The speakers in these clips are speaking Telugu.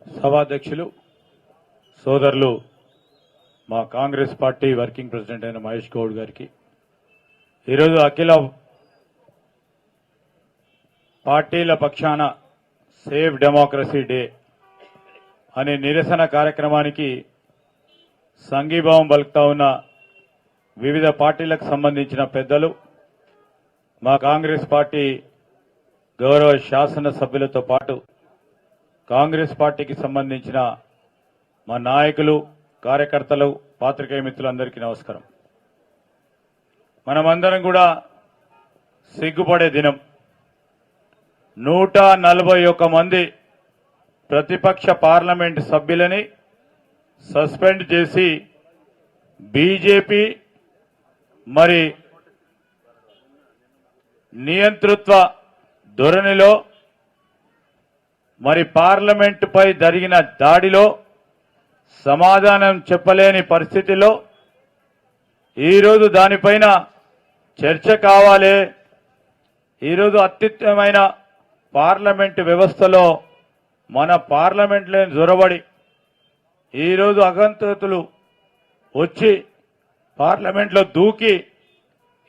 సభాధ్యక్షులు సోదరులు మా కాంగ్రెస్ పార్టీ వర్కింగ్ ప్రెసిడెంట్ అయిన మహేష్ గౌడ్ గారికి ఈరోజు అఖిల పార్టీల పక్షాన సేవ్ డెమోక్రసీ డే అనే నిరసన కార్యక్రమానికి సంఘీభావం పలుకుతా ఉన్న వివిధ పార్టీలకు సంబంధించిన పెద్దలు మా కాంగ్రెస్ పార్టీ గౌరవ శాసన సభ్యులతో పాటు కాంగ్రెస్ పార్టీకి సంబంధించిన మా నాయకులు కార్యకర్తలు పాత్రికేయ మిత్రులందరికీ నమస్కారం. మనమందరం కూడా సిగ్గుపడే దినం. 141 మంది ప్రతిపక్ష పార్లమెంట్ సభ్యులని సస్పెండ్ చేసి బీజేపీ మరి నియంతృత్వ ధోరణిలో మరి పార్లమెంటుపై జరిగిన దాడిలో సమాధానం చెప్పలేని పరిస్థితిలో ఈరోజు దానిపైన చర్చ కావాలి. ఈరోజు అత్యుత్తమైన పార్లమెంటు వ్యవస్థలో మన పార్లమెంట్లో జొరబడి ఈరోజు అగంతకులు వచ్చి పార్లమెంట్లో దూకి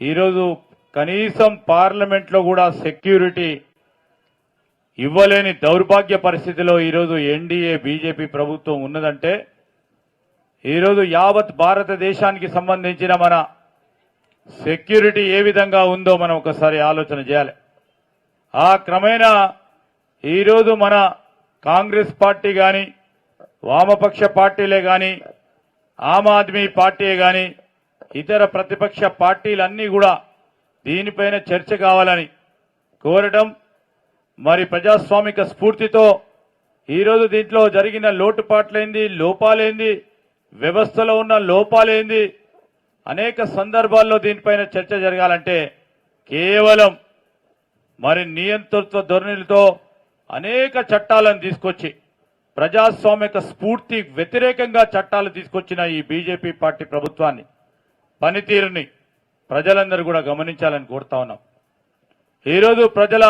ఈరోజు కనీసం పార్లమెంట్లో కూడా సెక్యూరిటీ ఇవ్వలేని దౌర్భాగ్య పరిస్థితిలో ఈరోజు ఎన్డీఏ బీజేపీ ప్రభుత్వం ఉన్నదంటే ఈరోజు యావత్ భారతదేశానికి సంబంధించిన మన సెక్యూరిటీ ఏ విధంగా ఉందో మనం ఒకసారి ఆలోచన చేయాలి. ఆ క్రమేణా ఈరోజు మన కాంగ్రెస్ పార్టీ కానీ వామపక్ష పార్టీలే కానీ ఆమ్ ఆద్మీ పార్టీ కానీ ఇతర ప్రతిపక్ష పార్టీలన్నీ కూడా దీనిపైన చర్చ కావాలని కోరడం, మరి ప్రజాస్వామిక స్ఫూర్తితో ఈరోజు దీంట్లో జరిగిన లోటుపాట్లేంది, లోపాలేంది, వ్యవస్థలో ఉన్న లోపాలేంది, అనేక సందర్భాల్లో దీనిపైన చర్చ జరగాలంటే కేవలం మరి నియంతృత్వ ధోరణులతో అనేక చట్టాలను తీసుకొచ్చి ప్రజాస్వామిక స్ఫూర్తి వ్యతిరేకంగా చట్టాలు తీసుకొచ్చిన ఈ బీజేపీ పార్టీ ప్రభుత్వాన్ని పనితీరుని ప్రజలందరూ కూడా గమనించాలని కోరుతా ఉన్నాం. ఈరోజు ప్రజల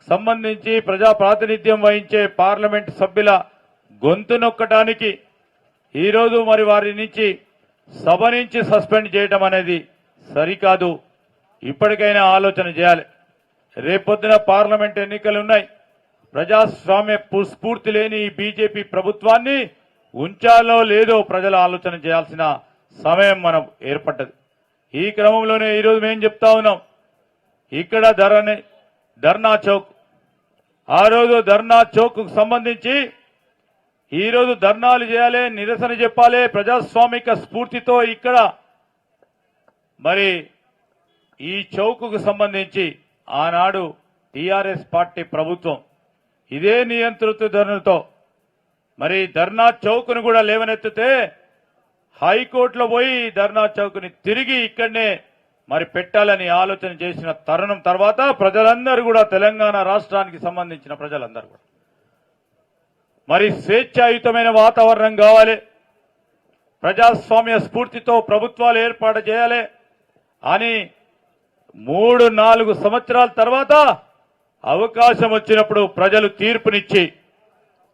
సంబంధించి ప్రజా ప్రాతినిధ్యం వహించే పార్లమెంట్ సభ్యుల గొంతు నొక్కడానికి ఈరోజు మరి వారి నుంచి సభ నుంచి సస్పెండ్ చేయడం అనేది సరికాదు. ఇప్పటికైనా ఆలోచన చేయాలి. రేపొద్దున పార్లమెంట్ ఎన్నికలు ఉన్నాయి. ప్రజాస్వామ్య స్ఫూర్తి లేని ఈ బీజేపీ ప్రభుత్వాన్ని ఉంచాలో లేదో ప్రజలు ఆలోచన చేయాల్సిన సమయం మనం ఏర్పడ్డది. ఈ క్రమంలోనే ఈరోజు మేము చెప్తా ఉన్నాం, ఇక్కడ ధర్నా చౌక్, ఆ రోజు ధర్నా చౌక్ సంబంధించి ఈరోజు ధర్నాలు చేయాలి, నిరసన చెప్పాలి ప్రజాస్వామిక స్ఫూర్తితో. ఇక్కడ మరి ఈ చౌక్కు సంబంధించి ఆనాడు టీఆర్ఎస్ పార్టీ ప్రభుత్వం ఇదే నియంతృత్వ ధోరణితో మరి ధర్నా చౌక్ను కూడా లేవనెత్తితే హైకోర్టులో పోయి ధర్నా చౌక్ని తిరిగి ఇక్కడనే మరి పెట్టాలని ఆలోచన చేసిన తరుణం తర్వాత ప్రజలందరూ కూడా తెలంగాణ రాష్ట్రానికి సంబంధించిన ప్రజలందరూ కూడా మరి స్వేచ్ఛాయుతమైన వాతావరణం కావాలి, ప్రజాస్వామ్య స్ఫూర్తితో ప్రభుత్వాలు ఏర్పాటు చేయాలి అని 3-4 సంవత్సరాల తర్వాత అవకాశం వచ్చినప్పుడు ప్రజలు తీర్పునిచ్చి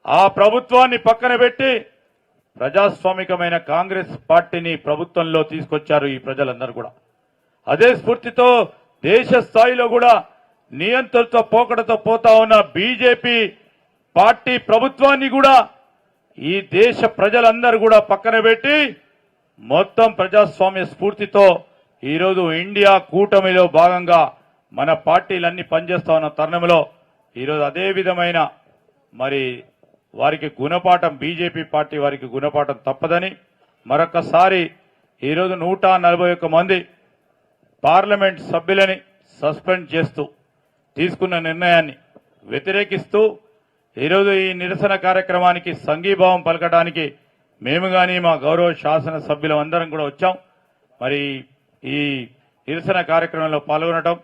ఆ ప్రభుత్వాన్ని పక్కన పెట్టి ప్రజాస్వామికమైన కాంగ్రెస్ పార్టీని ప్రభుత్వంలో తీసుకొచ్చారు ఈ ప్రజలందరూ కూడా. అదే స్ఫూర్తితో దేశ స్థాయిలో కూడా నియంతృత్వ పోకడతో పోతా ఉన్న బీజేపీ పార్టీ ప్రభుత్వాన్ని కూడా ఈ దేశ ప్రజలందరూ కూడా పక్కన పెట్టి మొత్తం ప్రజాస్వామ్య స్ఫూర్తితో ఈరోజు ఇండియా కూటమిలో భాగంగా మన పార్టీలన్నీ పనిచేస్తా ఉన్న తరుణంలో ఈరోజు అదే విధమైన మరి వారికి గుణపాఠం, బీజేపీ పార్టీ వారికి గుణపాఠం తప్పదని మరొకసారి ఈరోజు 141 మంది పార్లమెంట్ సభ్యులని సస్పెండ్ చేస్తూ తీసుకున్న నిర్ణయాన్ని వ్యతిరేకిస్తూ ఈరోజు ఈ నిరసన కార్యక్రమానికి సంఘీభావం పలకడానికి మేము కానీ మా గౌరవ శాసన సభ్యులం అందరం కూడా వచ్చాం. మరి ఈ నిరసన కార్యక్రమంలో పాల్గొనడం,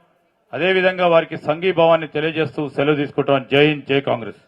అదేవిధంగా వారికి సంఘీభావాన్ని తెలియజేస్తూ సెలవు తీసుకుంటాం. జై హింద్, జై కాంగ్రెస్.